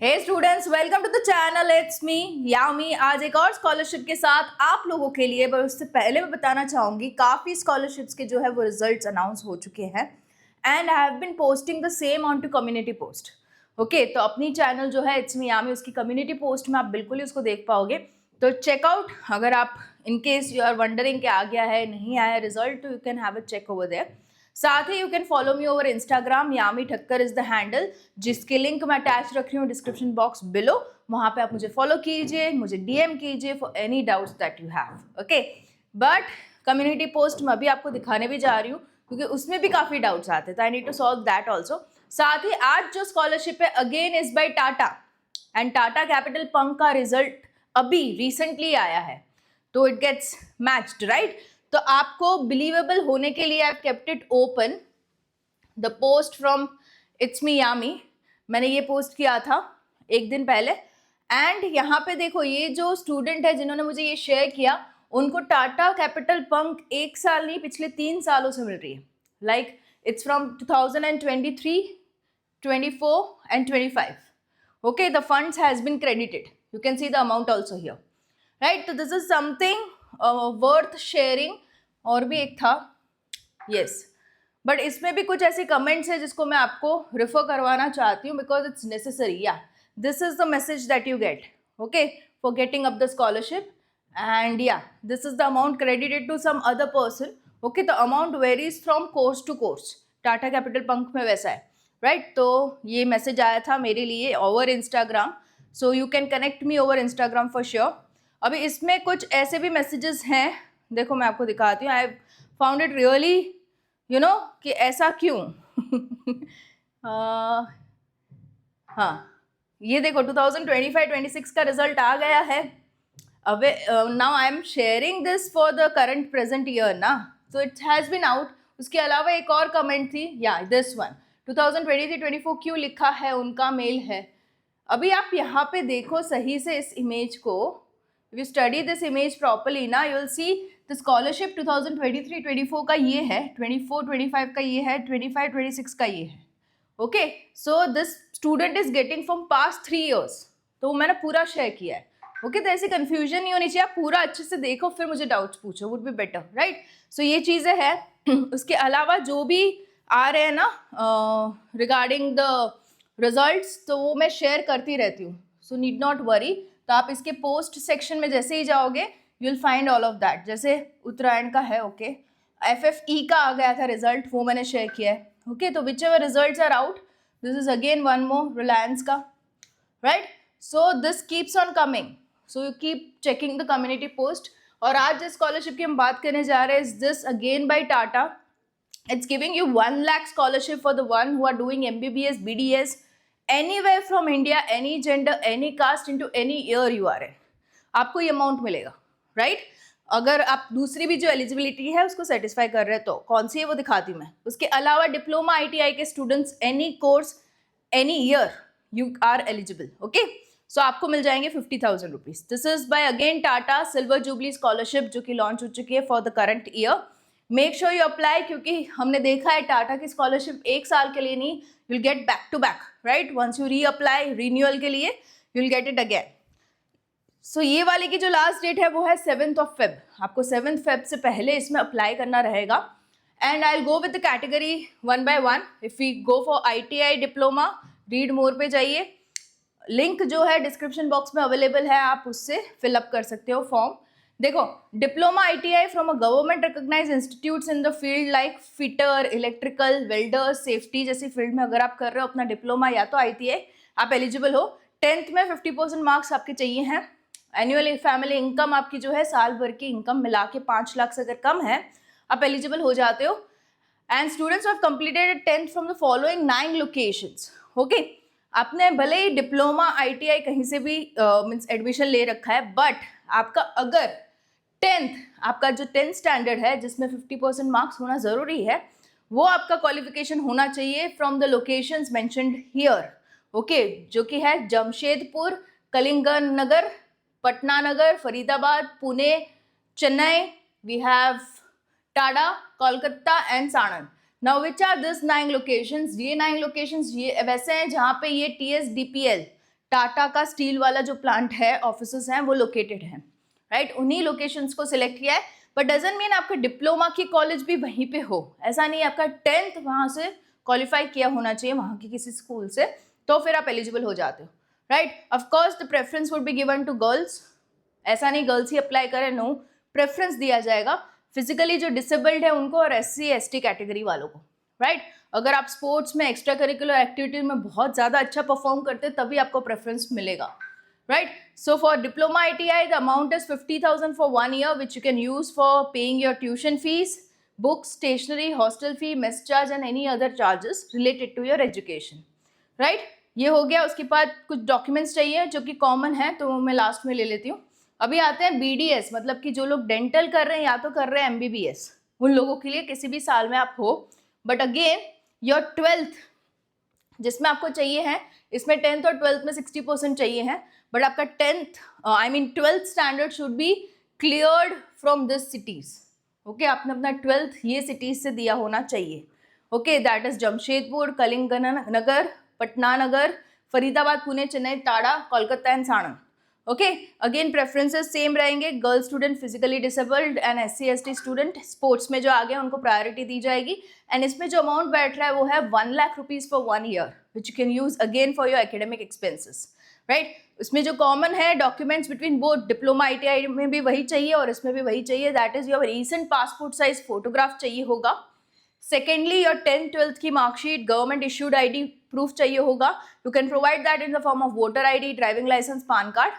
Hey students, welcome to the channel. It's me Yami. आज एक और स्कॉलरशिप के साथ आप लोगों के लिए, पर उससे पहले मैं बताना चाहूँगी काफ़ी स्कॉलरशिप्स के जो है वो रिजल्ट्स अनाउंस हो चुके हैं and I have been posting the same on to community post. Okay, तो अपनी चैनल जो है इट्स मी यामी, उसकी कम्युनिटी पोस्ट में आप बिल्कुल ही उसको देख पाओगे। तो चेकआउट, अगर आप in case you are wondering कि आ गया है नहीं आया रिजल्ट, तो you can have a check over there. साथ ही you can follow me over Instagram, Yami Thakkar is the handle, जिसके लिंक मैं अटैच रख रही हूँ डिस्क्रिप्शन बॉक्स बिलो। वहां पे आप मुझे फॉलो कीजिए, मुझे डीएम कीजिए for any doubts that you have. Okay, but community post मैं अभी आपको दिखाने भी जा रही हूँ क्योंकि उसमें भी काफी डाउट्स आते हैं, तो I need to solve that also. साथ ही आज जो स्कॉलरशिप है again is by Tata and Tata Capital Pankh का रिजल्ट अभी रिसेंटली आया है, तो इट गेट्स मैच्ड राइट। तो आपको बिलीवेबल होने के लिए I kept it open the post from it's me Yami. मैंने ये पोस्ट किया था एक दिन पहले एंड यहाँ पे देखो, ये जो स्टूडेंट है जिन्होंने मुझे ये शेयर किया, उनको टाटा कैपिटल पंक एक साल नहीं पिछले 3 सालों से मिल रही है। Like it's from 2023, 24 and 25. Okay, the funds has been credited. You can see the amount also here, right? So this is something worth sharing. और भी एक था, yes, बट इसमें भी कुछ ऐसे कमेंट्स है जिसको मैं आपको रिफर करवाना चाहती हूँ बिकॉज इट्स नेसेसरी। या this is the message that you get, okay, for getting up the scholarship and या this is the amount credited to some other person. Okay, the amount varies from course to course. Tata Capital Pankh में वैसा है right. तो ये message आया था मेरे लिए over Instagram, so you can connect me over Instagram for sure. अभी इसमें कुछ ऐसे भी मैसेजेस हैं, देखो मैं आपको दिखाती हूँ। आई फाउंड इट रियली कि ऐसा क्यों हाँ, ये देखो 2025-26 का रिजल्ट आ गया है। अब now I am sharing this for the current present year ना, so it has been out. उसके अलावा एक और कमेंट थी, या दिस वन 2023-24 क्यों लिखा है, उनका मेल है। अभी आप यहाँ पे देखो सही से इस इमेज को, if you study this image properly ना, you will see the scholarship 2023-24 का ये है, 24-25 का ये है, 25-26 का ये है। Okay, so this student is getting from past 3 years, तो मैंने पूरा शेयर किया है। ओके, तो ऐसी कंफ्यूजन नहीं होनी चाहिए, आप पूरा अच्छे से देखो फिर मुझे डाउट्स पूछो, वुड बी बेटर राइट। सो ये चीज़ें हैं। उसके अलावा जो भी आ रहे हैं ना रिगार्डिंग द रिजल्ट्स, तो वो मैं शेयर करती रहती हूँ, सो नीड नॉट वरी। तो आप इसके पोस्ट सेक्शन में जैसे ही जाओगे you will find all of that. जैसे उत्तरायण का है, ओके, FFE का आ गया था रिजल्ट, वो मैंने शेयर किया है। ओके, तो whichever results are out, this is again one more Reliance का right. So this keeps on coming, so you keep checking the community post. और आज जिस स्कॉलरशिप की हम बात करने जा रहे हैं is this again bye tata. It's giving you 1 lakh scholarship for the one who are doing MBBS, BDS, anywhere from India, any gender, any caste, into any year you are in. आपको ये amount मिलेगा right अगर आप दूसरी भी जो eligibility है उसको सेटिस्फाई कर रहे हैं। तो कौन सी है वो दिखाती हूँ मैं। उसके अलावा डिप्लोमा ITI के students, any course any year you are eligible. Okay, so आपको मिल जाएंगे 50,000 rupees. This is by again Tata silver jubilee scholarship, जो कि लॉन्च हो चुकी है for the current year. Make sure you apply, क्योंकि हमने देखा है टाटा की स्कॉलरशिप एक साल के लिए नहीं, you will get back to back right. Once you reapply renewal के लिए you will get it again. So ये वाले की जो लास्ट डेट है वो है 7th of Feb। आपको 7th Feb से पहले इसमें अप्लाई करना रहेगा। And I will go with the category one by one. If you go for ITI diploma, read more पे जाइए, लिंक जो है डिस्क्रिप्शन बॉक्स में अवेलेबल है, आप उससे फिलअप कर सकते हो फॉर्म। देखो, diploma ITI from a government recognised institutes in the field like fitter, electrical, welder, safety जैसी फील्ड में अगर आप कर रहे हो अपना डिप्लोमा या तो ITI, आप एलिजिबल हो। 10th में 50% मार्क्स आपके चाहिए हैं। एनुअल फैमिली इनकम आपकी जो है साल भर की इनकम मिला के 5 लाख से अगर कम है, आप एलिजिबल हो जाते हो। And students have completed 10th from the following 9 locations. Okay, आपने भले ही डिप्लोमा ITI कहीं से भी मीन्स एडमिशन ले रखा है, बट आपका अगर 10th, आपका जो 10th स्टैंडर्ड है जिसमें 50% मार्क्स होना ज़रूरी है, वो आपका क्वालिफिकेशन होना चाहिए from the locations mentioned here. Okay, जो कि है Jamshedpur, Kalinganagar, Patna Nagar, Faridabad, Pune, Chennai, we have Tada, Kolkata and Sanand. Now which are this 9 locations? ये 9 लोकेशंस ये वैसे हैं जहाँ पे ये TSDPL टाटा का स्टील वाला जो प्लांट है, ऑफिसेस हैं, वो लोकेटेड हैं, राइट? उन्हीं लोकेशंस को सिलेक्ट किया है, बट डजंट मीन आपका डिप्लोमा की कॉलेज भी वहीं पे हो, ऐसा नहीं है। आपका 10th वहाँ से क्वालिफाई किया होना चाहिए, वहाँ की किसी स्कूल से, तो फिर आप एलिजिबल हो जाते हो, right? Of course the preference would be given to girls, ऐसा नहीं गर्ल्स ही अप्लाई करें, नो, प्रेफरेंस दिया जाएगा फिजिकली जो डिसेबल्ड है उनको और SC ST कैटेगरी वालों को, राइट? अगर आप स्पोर्ट्स में, एक्स्ट्रा करिकुलर एक्टिविटीज में बहुत ज़्यादा अच्छा परफॉर्म करते हैं तभी आपको प्रेफरेंस मिलेगा, right? So for diploma ITI the amount is 50,000 for 1 year which you can use for paying your tuition fees, books, stationery, hostel fee, mess charge and any other charges related to your education, right? ये हो गया। उसके बाद कुछ documents चाहिए जो कि common है, तो मैं लास्ट में ले लेती हूँ। अभी आते हैं BDS, मतलब कि जो लोग डेंटल कर रहे हैं या तो कर रहे हैं MBBS, उन लोगों के लिए किसी भी साल में आप हो, बट अगेन योर 12th जिसमें आपको चाहिए है, इसमें 10th और 12th में 60% चाहिए है, बट आपका 10th I mean 12th standard should be cleared from this cities, okay? आपने अपना 12th ये सिटीज से दिया होना चाहिए, okay? That is Jamshedpur, Kalinganagar, Patna Nagar, Faridabad, Pune, Chennai, Tada, Kolkata and Sanand, okay? Again preferences same रहेंगे, girl student, physically disabled and SC ST student, sports में जो आ गए उनको प्रायोरिटी दी जाएगी। एंड इसमें जो अमाउंट बैठ रहा है वो है 1 lakh rupees for 1 year which you can use again for your academic expenses, right? इसमें जो कॉमन है documents between both diploma ITI में भी वही चाहिए और इसमें भी वही चाहिए, that is your recent passport size photograph चाहिए होगा। सेकेंडली योर 10th 12th की marksheet, government issued ID proof चाहिए होगा, you can provide that in the form of voter ID, driving licence, PAN card,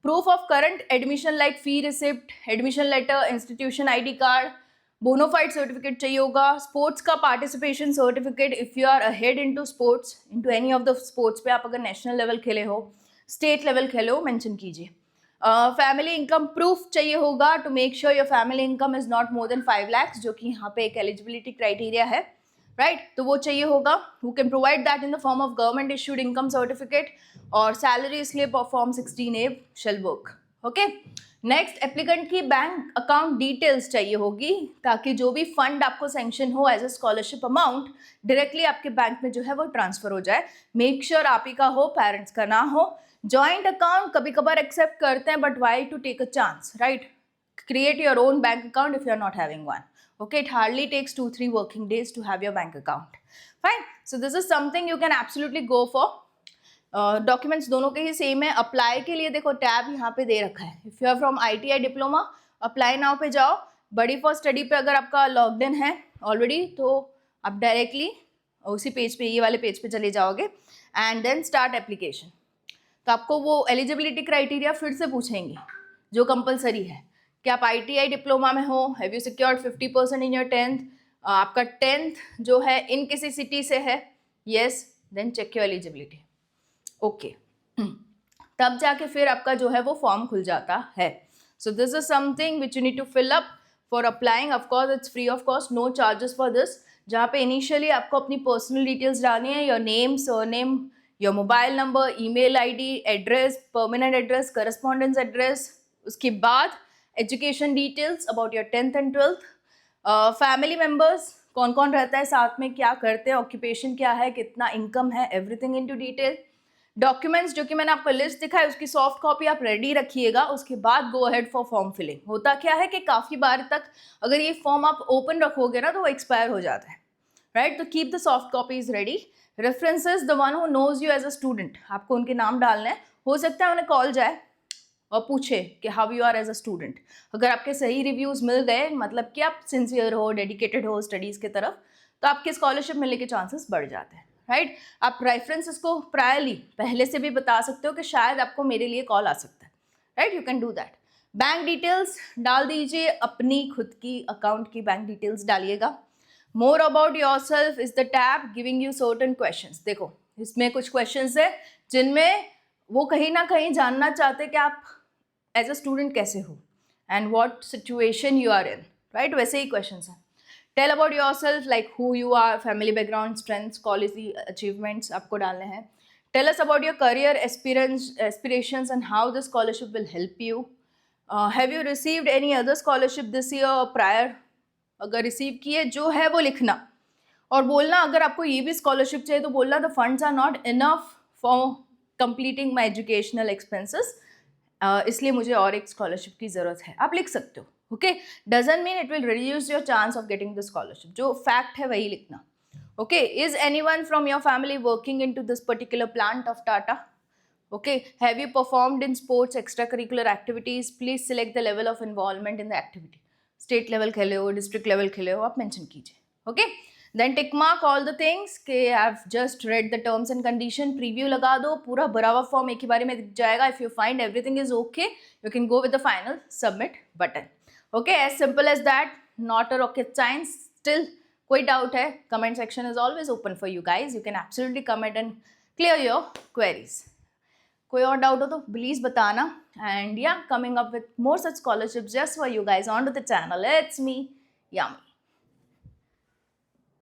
proof of current admission like fee receipt, admission letter, institution ID card, bonafide certificate चाहिए होगा, sports का participation certificate if you are ahead into sports, into any of the sports पे आप अगर national level खेले हो, state level खेले हो, मेंशन कीजिए। फैमिली इनकम प्रूफ चाहिए होगा to make sure your family income is not more than 5 lakhs, जो कि यहाँ पे एक एलिजिबिलिटी क्राइटेरिया है, राइट? तो वो चाहिए होगा, who can provide that in the form of government issued income certificate और salary slip of form 16A shall work, okay? Next applicant की बैंक अकाउंट डिटेल्स चाहिए होगी ताकि जो भी फंड आपको सैंक्शन हो as a scholarship amount directly आपके बैंक में जो है वो ट्रांसफर हो जाए। मेक श्योर आप ही का हो, पेरेंट्स का ना हो। जॉइंट अकाउंट कभी कभार एक्सेप्ट करते हैं, but why to take a chance, right? Create your own bank account if you are not having one, okay? It hardly takes 2-3 working days to have your bank account, fine? So this is something you can absolutely go for. Documents दोनों के ही same है। Apply के लिए देखो tab यहाँ पे दे रखा है, if you are from ITI diploma apply now पे जाओ, बडी फॉर स्टडी पे अगर आपका लॉग्ड इन है ऑलरेडी तो आप डायरेक्टली उसी पेज पे, ये वाले पेज पे चले जाओगे एंड देन स्टार्ट एप्लीकेशन। तो आपको वो एलिजिबिलिटी क्राइटेरिया फिर से पूछेंगे जो कंपलसरी है कि आप ITI डिप्लोमा में हो, have you secured 50% in your 10th, आपका 10th जो है इन किसी सिटी से है, yes, then check your eligibility, okay. तब जाके फिर आपका जो है वो फॉर्म खुल जाता है। So this is something which you need to fill up for applying. Of course it's free of cost, no charges for this. जहाँ पे इनिशियली आपको अपनी पर्सनल डिटेल्स डालनी है, your name, surname, your mobile number, email ID, address, permanent address, correspondence address, उसके बाद education details about your 10th and 12th, family members कौन कौन रहता है साथ में, क्या करते हैं, ऑक्यूपेशन क्या है, कितना इनकम है, एवरीथिंग इनटू डिटेल। डॉक्यूमेंट्स जो कि मैंने आपको लिस्ट दिखा है उसकी सॉफ्ट कॉपी आप रेडी रखिएगा। उसके बाद go ahead for form filling. होता क्या है कि काफ़ी बार तक अगर ये फॉर्म आप ओपन रखोगे ना तो वो एक्सपायर हो जाता है, राइट? तो keep the soft copies ready. References, the one who knows you as a student, आपको उनके नाम डालने हैं। हो सकता है उन्हें कॉल जाए और पूछे कि how you are as a student. अगर आपके सही रिव्यूज़ मिल गए, मतलब कि आप सिंसियर हो, डेडिकेटेड हो स्टडीज़ की तरफ, तो आपके स्कॉलरशिप मिलने के चांसेस बढ़ जाते हैं, राइट? आप रेफरेंसेस को प्रायरली पहले से भी बता सकते हो कि शायद आपको मेरे लिए कॉल आ सकता है, right? You can do that. Bank details डाल दीजिए, अपनी खुद की अकाउंट की बैंक डिटेल्स डालिएगा। More about your self is the tab giving you certain questions. देखो इसमें कुछ क्वेश्चंस है जिनमें वो कहीं ना कहीं जानना चाहते हैं कि आप एज अ स्टूडेंट कैसे हो and what situation you are in, right? वैसे ही क्वेश्चंस हैं। Tell about yourself like who you are, family background, strengths, quality, achievements आपको डालने हैं। Tell us about your career aspirations and how the scholarship will help you. Have you received any other scholarship this year or prior, अगर receive किए जो है वो लिखना और बोलना। अगर आपको ये भी स्कॉलरशिप चाहिए तो बोलना the funds are not enough for completing my educational expenses, इसलिए मुझे और एक स्कॉलरशिप की ज़रूरत है. आप लिख सकते हो. Okay, doesn't mean it will reduce your chance of getting the scholarship. जो फैक्ट है वही लिखना. Okay, is anyone from your family working into this particular plant of Tata? Okay, have you performed in sports extracurricular activities? Please select the level of involvement in the activity. State level खेले हो, district level खेले हो, आप mention कीजिए. Okay, then tick mark all the things कि I've just read the terms and condition. Preview लगा दो, पूरा भरा हुआ form एक ही बारी में दिख जाएगा. If you find everything is okay, you can go with the final submit button. Okay, as simple as that. Not a rocket science. Still कोई doubt है, comment section is always open for you guys. You can absolutely comment and clear your queries. कोई और doubt हो तो please बताना. And yeah, coming up with more such scholarships just for you guys on to the channel. It's me yam.